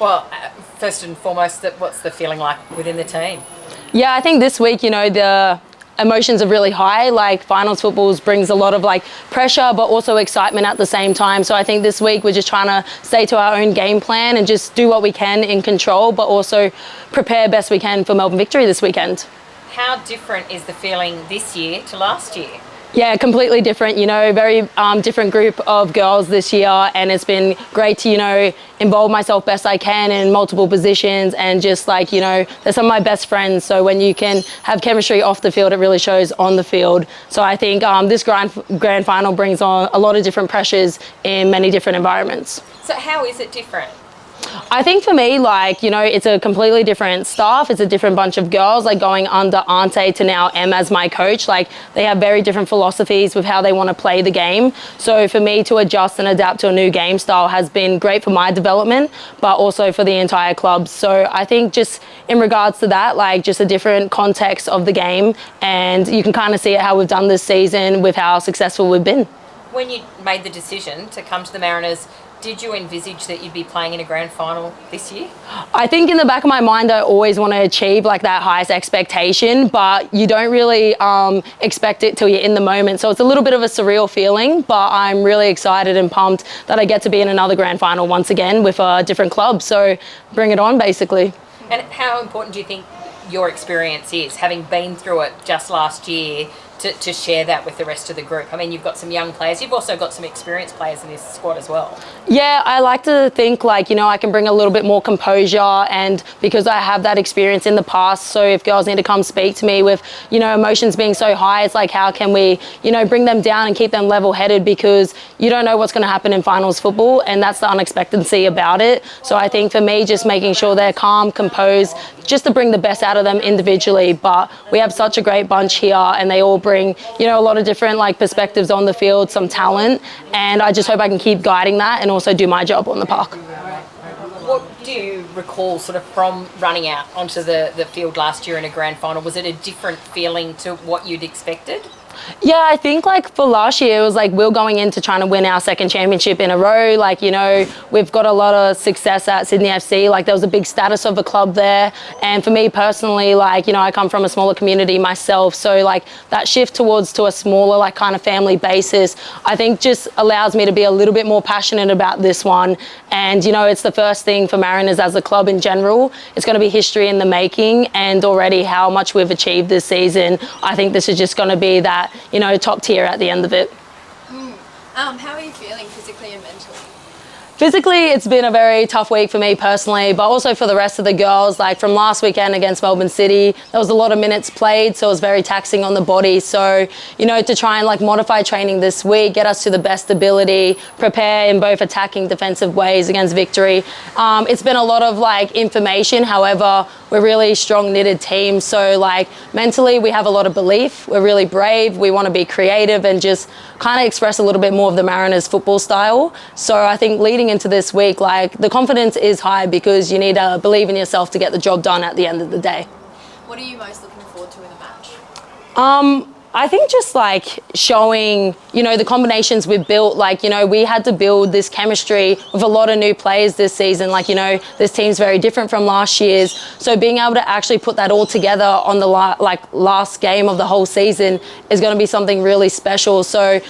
Well, first and foremost, what's the feeling like within the team? Yeah, I think this week, the emotions are really high. Like finals footballs brings a lot of pressure, but also excitement at the same time. So I think this week we're just trying to stay to our own game plan and just do what we can in control, but also prepare best we can for Melbourne Victory this weekend. How different is the feeling this year to last year? Yeah, completely different, very different group of girls this year, and it's been great to, involve myself best I can in multiple positions and just they're some of my best friends. So when you can have chemistry off the field, it really shows on the field. So I think this grand final brings on a lot of different pressures in many different environments. So how is it different? I think for me, it's a completely different staff. It's a different bunch of girls, going under Ante to now Em as my coach. They have very different philosophies with how they want to play the game. So for me to adjust and adapt to a new game style has been great for my development, but also for the entire club. So I think just in regards to that, just a different context of the game. And you can kind of see it how we've done this season with how successful we've been. When you made the decision to come to the Mariners, did you envisage that you'd be playing in a grand final this year? I think in the back of my mind, I always want to achieve that highest expectation, but you don't really expect it till you're in the moment. So it's a little bit of a surreal feeling, but I'm really excited and pumped that I get to be in another grand final once again with a different club. So bring it on, basically. And how important do you think your experience is, having been through it just last year, to share that with the rest of the group? I mean, you've got some young players. You've also got some experienced players in this squad as well. Yeah, I like to think I can bring a little bit more composure, and because I have that experience in the past, so if girls need to come speak to me with, emotions being so high, it's how can we, bring them down and keep them level-headed, because you don't know what's going to happen in finals football, and that's the unexpectancy about it. So I think for me, just making sure they're calm, composed, just to bring the best out of them individually. But we have such a great bunch here, and they all bring, a lot of different perspectives on the field, some talent, and I just hope I can keep guiding that and also do my job on the park. What do you recall sort of from running out onto the field last year in a grand final? Was it a different feeling to what you'd expected? Yeah, I think for last year, it was we're going into trying to win our second championship in a row. We've got a lot of success at Sydney FC. There was a big status of the club there. And for me personally, I come from a smaller community myself. So that shift to a smaller, kind of family basis, I think just allows me to be a little bit more passionate about this one. And, it's the first thing for Mariners as a club in general. It's going to be history in the making, and already how much we've achieved this season. I think this is just going to be that, top tier at the end of it. How are you feeling physically and mentally? Physically, it's been a very tough week for me personally, but also for the rest of the girls. From last weekend against Melbourne City, there was a lot of minutes played, so it was very taxing on the body. So, to try and modify training this week, get us to the best ability, prepare in both attacking, defensive ways against Victory. It's been a lot of information. However, we're really strong knitted team. So mentally, we have a lot of belief. We're really brave. We want to be creative and just kind of express a little bit more of the Mariners football style. So I think leading into this week, the confidence is high, because you need to believe in yourself to get the job done at the end of the day. What are you most looking forward to in the match? I think just showing, the combinations we've built. We had to build this chemistry with a lot of new players this season. This team's very different from last year's. So being able to actually put that all together on the last game of the whole season is going to be something really special. So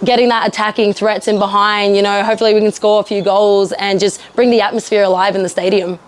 getting that attacking threats in behind, hopefully we can score a few goals and just bring the atmosphere alive in the stadium.